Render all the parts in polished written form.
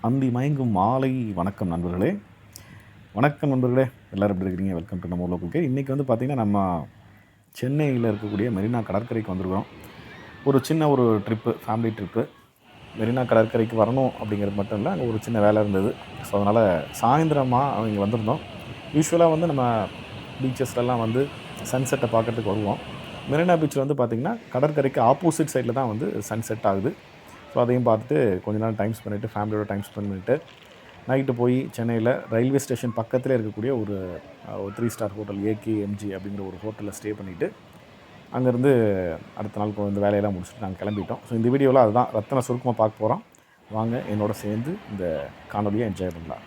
அந்தி மயங்கும் மாலை வணக்கம் நண்பர்களே. வணக்கம் நண்பர்களே, எல்லோரும் எப்படி இருக்கிறீங்க? வெல்கம் டு நம்ம லோக்கலுக்கு. இன்றைக்கி வந்து பார்த்திங்கன்னா, நம்ம சென்னையில் இருக்கக்கூடிய மெரினா கடற்கரைக்கு வந்திருக்கிறோம். ஒரு சின்ன ட்ரிப்பு, ஃபேமிலி ட்ரிப்பு. மெரினா கடற்கரைக்கு வரணும் அப்படிங்கிறது மட்டும் இல்லை, அங்கே ஒரு சின்ன வேலை இருந்தது. ஸோ அதனால் சாயந்தரமாக இங்கே வந்திருந்தோம். யூஸ்வலாக வந்து நம்ம பீச்சஸ்லலாம் வந்து சன்செட்டை பார்க்குறதுக்கு வருவோம். மெரினா பீச்சில் வந்து பார்த்திங்கன்னா, கடற்கரைக்கு ஆப்போசிட் சைடில் தான் வந்து சன்செட் ஆகுது. ஸோ அதையும் பார்த்துட்டு கொஞ்ச நேரம் டைம் ஸ்பெண்ட் பண்ணிவிட்டு, ஃபேமிலியோட டைம் ஸ்பெண்ட் பண்ணிவிட்டு, நைட்டு போய் சென்னையில் ரயில்வே ஸ்டேஷன் பக்கத்திலே இருக்கக்கூடிய ஒரு 3 ஸ்டார் ஹோட்டல் ஏகேஎம்ஜி அப்படிங்கிற ஒரு ஹோட்டலில் ஸ்டே பண்ணிவிட்டு, அங்கேருந்து அடுத்த நாள் இந்த வேலையெல்லாம் முடிச்சுட்டு நாங்கள் கிளம்பிட்டோம். ஸோ இந்த வீடியோவில் அதுதான் ரத்தின சுருக்கமாக பார்க்க போகிறோம். வாங்க என்னோட சேர்ந்து இந்த காணொலியை என்ஜாய் பண்ணலாம்.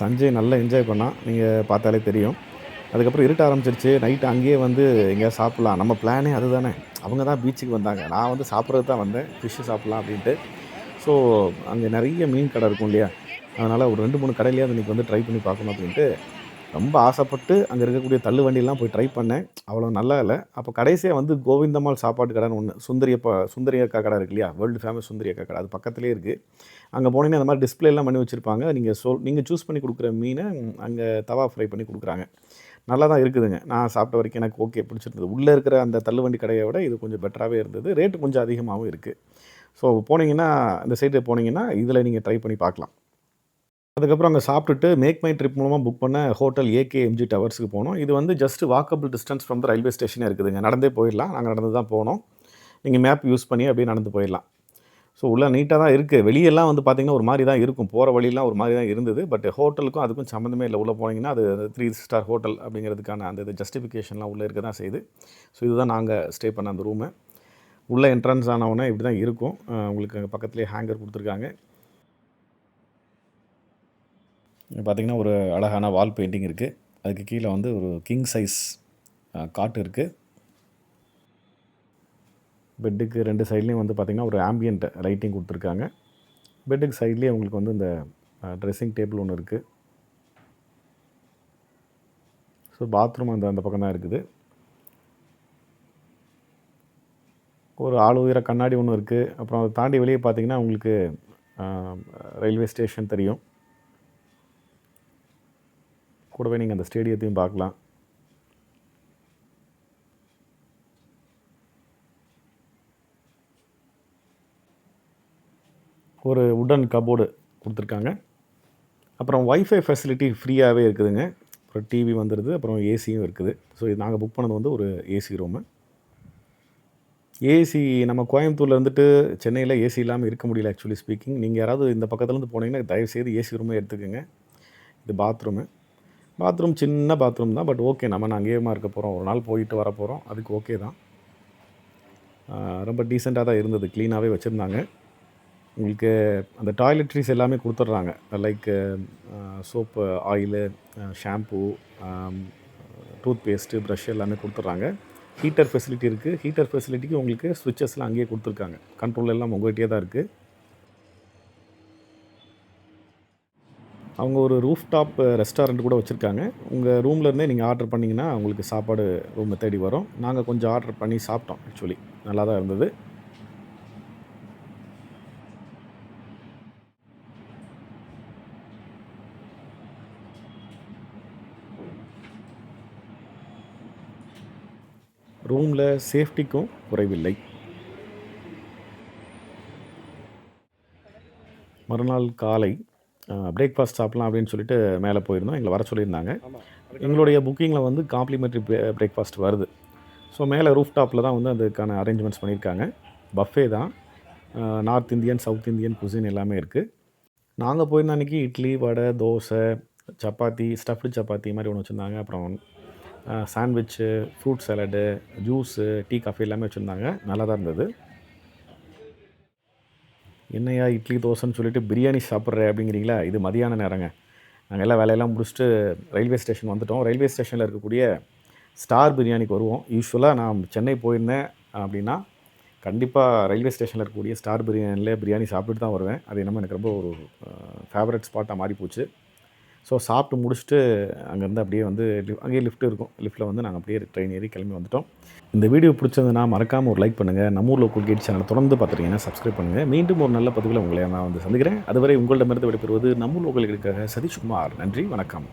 சஞ்சய் நல்லா என்ஜாய் பண்ணான், நீங்கள் பார்த்தாலே தெரியும். அதுக்கப்புறம் இருட்ட ஆரம்பிச்சிருச்சு. நைட்டு அங்கேயே வந்து எங்கேயா சாப்பிட்லாம், நம்ம பிளானே அது தானே. அவங்க தான் பீச்சுக்கு வந்தாங்க, நான் வந்து சாப்பிட்றது தான் வந்தேன், ஃபிஷ்ஷு சாப்பிட்லாம் அப்படின்ட்டு. ஸோ அங்கே நிறைய மீன் கடை இருக்கும் இல்லையா, அதனால் ஒரு 2-3 கடையிலேயே இன்றைக்கி வந்து ட்ரை பண்ணி பார்க்கணும் அப்படின்ட்டு ரொம்ப ஆசைப்பட்டு அங்கே இருக்கக்கூடிய தள்ளு வண்டியெல்லாம் போய் ட்ரை பண்ணேன். அவ்வளோ நல்லா இல்லை. அப்போ கடைசியாக வந்து கோவிந்தம்மாள் சாப்பாட்டு கடைன்னு ஒன்று, சுந்தரி அக்கா கடை இருக்கு இல்லையா, வேர்ல்டு ஃபேமஸ் சுந்தரி அக்கா கடை, அது பக்கத்துலேயே இருக்குது. அங்கே போனீங்கன்னா அந்த மாதிரி டிஸ்பிளேலாம் பண்ணி வச்சுருப்பாங்க. நீங்கள் சூஸ் பண்ணி கொடுக்குற மீனை அங்கே தவா ஃப்ரை பண்ணி கொடுக்குறாங்க. நல்லா தான் இருக்குதுங்க. நான் சாப்பிட்ட வரைக்கும் எனக்கு ஓகே, பிடிச்சிருந்தது. உள்ளே இருக்கிற அந்த தள்ளுவண்டி கடையை விட இது கொஞ்சம் பெட்டராகவே இருந்தது. ரேட்டு கொஞ்சம் அதிகமாகவும் இருக்குது. ஸோ போனீங்கன்னா, இந்த சைடு போனீங்கன்னா இதில் நீங்கள் ட்ரை பண்ணி பார்க்கலாம். அதுக்கப்புறம் அங்கே சாப்பிட்டுட்டு மேக் மை ட்ரிப் மூலமாக புக் பண்ண ஹோட்டல் ஏகேஎம்ஜி டவர்ஸுக்கு போனோம். இது வந்து just walkable distance from the railway ஸ்டேஷனே இருக்குதுங்க. நடந்தே போயிடலாம். நாங்கள் நடந்து தான் போனோம். நீங்கள் மேப் யூஸ் பண்ணி அப்படியே நடந்து போயிடலாம். ஸோ உள்ளே நீட்டாக தான் இருக்குது. வெளியெல்லாம் வந்து பார்த்திங்கன்னா ஒரு மாதிரி தான் இருக்கும். போகிற வழியெல்லாம் ஒரு மாதிரி தான் இருந்தது. பட் ஹோட்டலுக்கும் அதுக்கும் சம்மந்தமே இல்லை. உள்ளே போனீங்கன்னா அது 3 ஸ்டார் ஹோட்டல் அப்படிங்கிறதுக்கான அந்த இது ஜஸ்டிஃபிகேஷன்லாம் உள்ளே இருக்க தான் செய்யுது. ஸோ இதுதான் நாங்கள் ஸ்டே பண்ண அந்த ரூமு. உள்ளே என்ட்ரன்ஸ் ஆனவுடனே இப்படி தான் இருக்கும். உங்களுக்கு அங்கே பக்கத்துலேயே ஹேங்கர் கொடுத்துருக்காங்க. பார்த்திங்கன்னா ஒரு அழகான வால் பெயிண்டிங் இருக்குது. அதுக்கு கீழே வந்து ஒரு கிங் சைஸ் காட் இருக்குது. பெட்டுக்கு 2 சைட்லேயும் வந்து பார்த்திங்கன்னா ஒரு ஆம்பியன்ட் லைட்டிங் கொடுத்துருக்காங்க. பெட்டுக்கு சைட்லேயே உங்களுக்கு வந்து இந்த ட்ரெஸ்ஸிங் டேபிள் ஒன்று இருக்குது. ஸோ பாத்ரூம் அந்த பக்கம் தான் இருக்குது. ஒரு ஆள் உயர கண்ணாடி ஒன்று இருக்குது. அப்புறம் அதை தாண்டி வெளியே பார்த்திங்கன்னா உங்களுக்கு ரயில்வே ஸ்டேஷன் தெரியும். கூடவே நீங்கள் அந்த ஸ்டேடியத்தையும் பார்க்கலாம். ஒரு உடன் கபோர்டு கொடுத்துருக்காங்க. அப்புறம் வைஃபை ஃபெசிலிட்டி ஃப்ரீயாகவே இருக்குதுங்க. அப்புறம் டிவி வந்துடுது, அப்புறம் ஏசியும் இருக்குது. ஸோ இது நாங்கள் புக் பண்ணது வந்து ஒரு ஏசி ரூமு. ஏசி நம்ம கோயம்புத்தூரில் இருந்துட்டு சென்னையில் ஏசி இல்லாமல் இருக்க முடியல ஆக்சுவலி ஸ்பீக்கிங். நீங்கள் யாராவது இந்த பக்கத்துலேருந்து போனீங்கன்னா தயவுசெய்து ஏசி ரூமே எடுத்துக்கோங்க. இது பாத்ரூம் சின்ன பாத்ரூம் தான். பட் ஓகே, நம்ம அங்கேயுமா இருக்க போகிறோம், ஒரு நாள் போயிட்டு வர போகிறோம், அதுக்கு ஓகே தான். ரொம்ப டீசெண்டாக தான் இருந்தது, க்ளீனாகவே வச்சுருந்தாங்க. உங்களுக்கு அந்த டாய்லெட்ரிஸ் எல்லாமே கொடுத்துட்றாங்க. Like soap, oil, shampoo, tooth paste, brush எல்லாமே கொடுத்துட்றாங்க. ஹீட்டர் ஃபெசிலிட்டி இருக்குது. ஹீட்டர் ஃபெசிலிட்டிக்கு உங்களுக்கு ஸ்விட்சஸ்லாம் அங்கேயே கொடுத்துருக்காங்க. கண்ட்ரோல் எல்லாம் உங்கள்கிட்டயே தான் இருக்குது. அவங்க ஒரு ரூஃப் டாப் ரெஸ்டாரண்ட் கூட வச்சுருக்காங்க. உங்கள் ரூம்லேருந்தே நீங்கள் ஆர்டர் பண்ணிங்கன்னா உங்களுக்கு சாப்பாடு ரூமை தேடி வரும். நாங்கள் கொஞ்சம் ஆர்டர் பண்ணி சாப்பிட்டோம் ஆக்சுவலி. நல்லா தான் இருந்தது. ரூமில் சேஃப்டிக்கும் குறைவில்லை. மறுநாள் காலை பிரேக்ஃபாஸ்ட் சாப்பிட்லாம் அப்படின்னு சொல்லிட்டு மேலே போயிருந்தோம். எங்களை வர சொல்லியிருந்தாங்க. எங்களுடைய புக்கிங்கில் வந்து காம்ப்ளிமெண்ட்ரி பிரேக்ஃபாஸ்ட் வருது. ஸோ மேலே ரூஃப் டாப்பில் தான் வந்து அதுக்கான அரேஞ்ச்மெண்ட்ஸ் பண்ணியிருக்காங்க. பஃபே தான். North Indian, south Indian cuisine எல்லாமே இருக்குது. நாங்கள் போயிருந்த அன்றைக்கி இட்லி, வடை, தோசை, சப்பாத்தி, ஸ்டஃப்டு சப்பாத்தி மாதிரி ஒன்று வச்சுருந்தாங்க. அப்புறம் sandwich, fruit salad, juice, tea, coffee எல்லாமே வச்சுருந்தாங்க. நல்லா தான் இருந்தது. என்னையா இட்லி தோசைன்னு சொல்லிட்டு பிரியாணி சாப்பிட்ற அப்படிங்கிறீங்களா? இது மதியான நேரங்க. நாங்கள் எல்லாம் வேலையெல்லாம் முடிச்சுட்டு ரயில்வே ஸ்டேஷன் வந்துவிட்டோம். ரயில்வே ஸ்டேஷனில் இருக்கக்கூடிய ஸ்டார் பிரியாணிக்கு வருவோம். யூஸ்வலாக நான் சென்னை போயிருந்தேன் அப்படின்னா கண்டிப்பாக ரயில்வே ஸ்டேஷனில் இருக்கக்கூடிய ஸ்டார் பிரியாணியில் பிரியாணி சாப்பிட்டுட்டு தான் வருவேன். அது என்னமோ எனக்கு ரொம்ப ஒரு ஃபேவரட் ஸ்பாட்டாக மாறி போச்சு. ஸோ சாப்பிட்டு முடிச்சுட்டு அங்கேருந்து அப்படியே வந்து அங்கேயே லிஃப்ட் இருக்கும். லிஃப்ட்டில் வந்து நாங்கள் அப்படியே ட்ரெயின் ஏறி கிளம்பி வந்துவிட்டோம். இந்த வீடியோ பிடிச்சதுன்னா மறக்காமல் ஒரு லைக் பண்ணுங்கள். நம்ம ஊர் லோக்கல் கைட் சேனலை தொடர்ந்து பார்த்துருக்கீங்கன்னா சப்ஸ்கிரைப் பண்ணுங்கள். மீண்டும் ஒரு நல்ல பதிவில் உங்களை நான் வந்து சந்திக்கிறேன். அதுவரை உங்களிடமிருந்து விடைபெறுவது நம்ம ஊர் லோக்கல் கைடுக்காக சதீஷ்குமார். நன்றி, வணக்கம்.